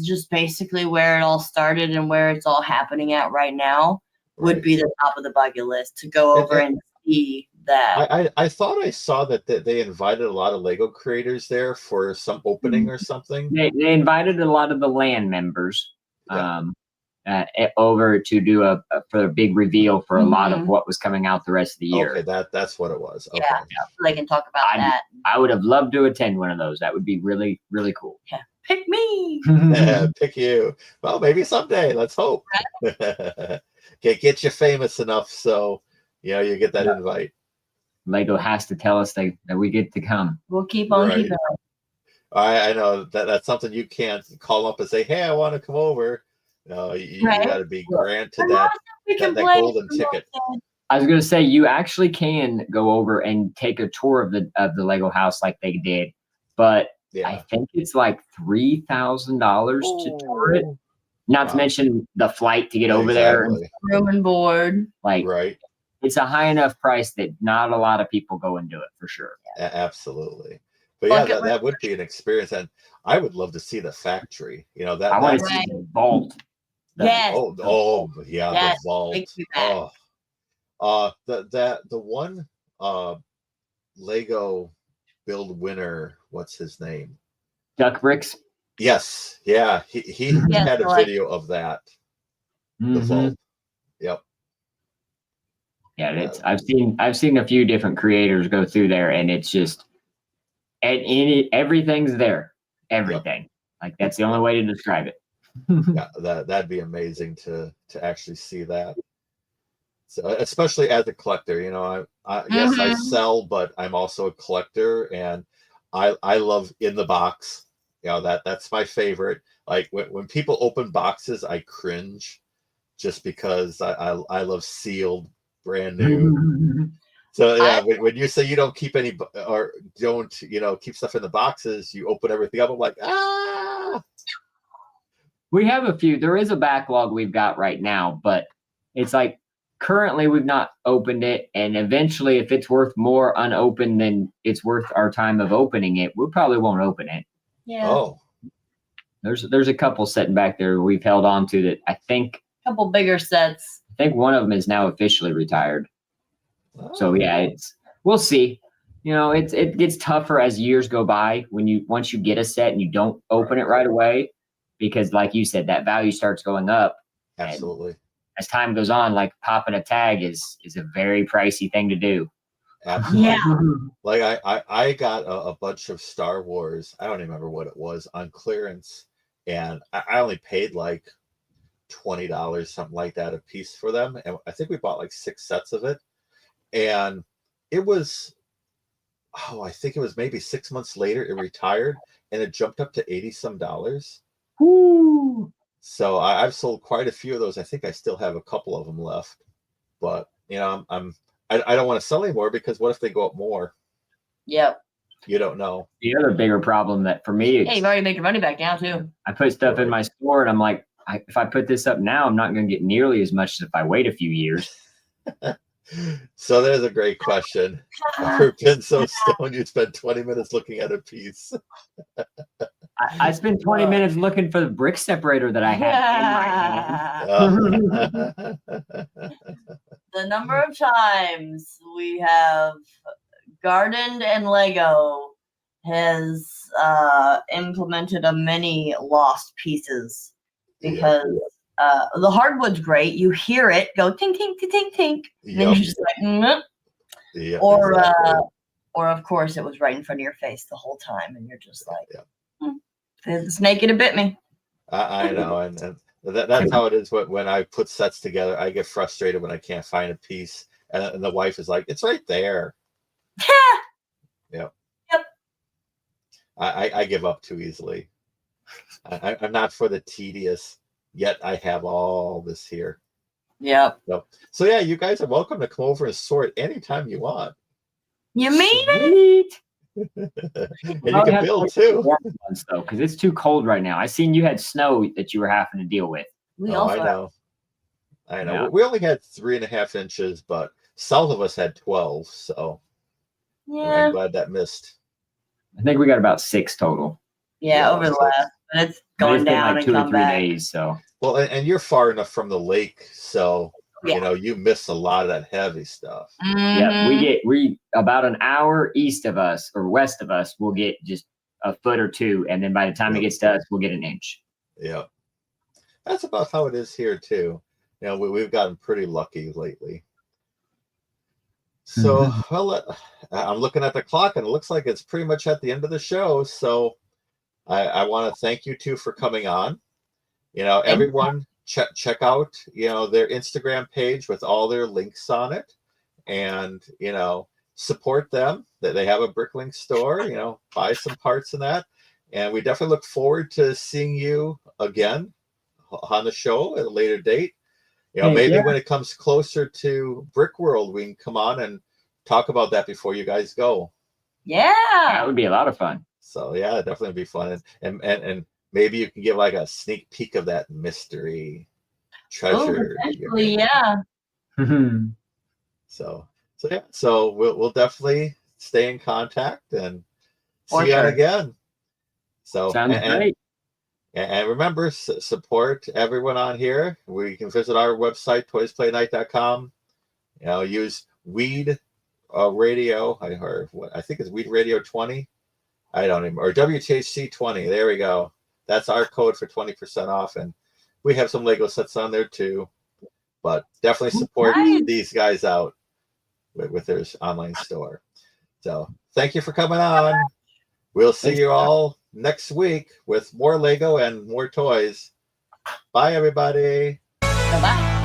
just basically where it all started and where it's all happening at right now would be the top of the bucket list to go over and see that. I thought I saw that they invited a lot of Lego creators there for some opening or something. They invited a lot of the land members over to do for a big reveal for a lot of what was coming out the rest of the year. Okay, that's what it was. Okay. Yeah, so they can talk about that. I would have loved to attend one of those. That would be really, really cool. Yeah. Pick me. Yeah, pick you. Well, maybe someday. Let's hope. Get you famous enough so you get that invite. Lego has to tell us that we get to come. We'll keep on keeping on. I know that's something you can't call up and say, hey, I want to come over. No, you got to be granted that golden ticket. I was going to say, you actually can go over and take a tour of the Lego house like they did, but I think it's like $3,000 to tour it. Not to mention the flight to get over there, and room and board. It's a high enough price that not a lot of people go and do it for sure. Absolutely. But that would be an experience, and I would love to see the factory. I want to see the vault. Yes. The vault. The one Lego build winner, what's his name? Duck Bricks. Yes. Yeah. He had a video of that. The vault. Yep. Yeah, I've seen a few different creators go through there, and it's just everything's there. Everything. Like that's the only way to describe it. Yeah, that'd be amazing to actually see that. So, especially as a collector, you know, yes, I sell, but I'm also a collector, and I love in the box. You know, that's my favorite. Like when people open boxes, I cringe just because I love sealed, brand new. So yeah, when you say you don't keep any or don't, you know, keep stuff in the boxes, you open everything up. I'm like, ah. We have a few. There is a backlog we've got right now, but it's like currently we've not opened it, and eventually, if it's worth more unopened than it's worth our time of opening it, we probably won't open it. Yeah. Oh, there's a couple sitting back there we've held on to that I think. A couple bigger sets. I think one of them is now officially retired. So yeah, we'll see. You know, it gets tougher as years go by once you get a set and you don't open it right away, because like you said, that value starts going up. absolutely. As time goes on, like popping a tag is a very pricey thing to do. Absolutely. Yeah. Like I got a bunch of Star Wars. I don't even remember what it was on clearance, and I only paid like $20, something like that, a piece for them. And I think we bought like 6 sets of it, and it was, I think it was maybe 6 months later it retired, and it jumped up to $80 some. Woo! So I've sold quite a few of those. I think I still have a couple of them left, but you know, I don't want to sell anymore, because what if they go up more? Yep. You don't know. The other bigger problem that for me, Hey, you've already made your money back now too. I put stuff in my store and I'm like, if I put this up now, I'm not going to get nearly as much as if I wait a few years. So there's a great question. Ever been so stoned you'd spend 20 minutes looking at a piece? I spent 20 minutes looking for the brick separator that I have in my hand. The number of times we have gardened and Lego has implemented a many lost pieces, because the hardwood's great. You hear it go tink tink tink tink tink, and then you're just like, Yep, or exactly. or of course it was right in front of your face the whole time, and you're just like, the snake it bit me. I know, and that's how it is when I put sets together. I get frustrated when I can't find a piece, and the wife is like, "It's right there." Yep. I give up too easily. I'm not for the tedious. Yet I have all this here. Yep. So yeah, you guys are welcome to come over and sort anytime you want. You mean it? And you can build too. Though, because it's too cold right now. I seen you had snow that you were having to deal with. We also I know. Yeah. We only had 3.5 inches, but south of us had 12. So yeah. I'm glad that missed. I think we got about 6 total. Yeah, over the last, but it's going down like and 2 or come 3 back. days. So Well, and you're far enough from the lake, so Yeah. you know you miss a lot of that heavy stuff. yeah, we about an hour east of us or west of us, we'll get just a foot or 2, and then by the time it gets to us, we'll get an inch. Yeah, that's about how it is here too. You know, we've gotten pretty lucky lately. So, well, I'm looking at the clock, and it looks like it's pretty much at the end of the show. So, I want to thank you two for coming on. You know, everyone check out, you know, their Instagram page with all their links on it, and you know, support them. That they have a Bricklink store. You know, buy some parts in that, and we definitely look forward to seeing you again on the show at a later date. You know, maybe when it comes closer to Brick World, we can come on and talk about that before you guys go. Yeah, that would be a lot of fun. So yeah, definitely be fun, and maybe you can give like a sneak peek of that mystery treasure. Potentially, yeah. So yeah, so we'll definitely stay in contact and For see you sure. again. So Sounds great. And remember, support everyone on here. We can visit our website, toysplaynight.com. You know, use Weed Radio. I think it's Weed Radio 20. I don't even, or WTHC 20. There we go. That's our code for 20% off. And we have some Lego sets on there too. But definitely support these guys out with their online store. So thank you for coming on. We'll see you all next week with more Lego and more toys. Bye, everybody. Bye-bye.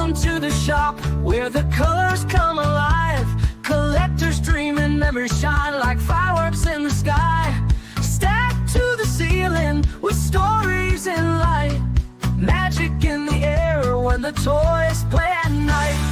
Welcome to the shop where the colors come alive. Collectors dream and memories shine like fireworks in the sky. Stacked to the ceiling with stories in light. Magic in the air when the toys play at night.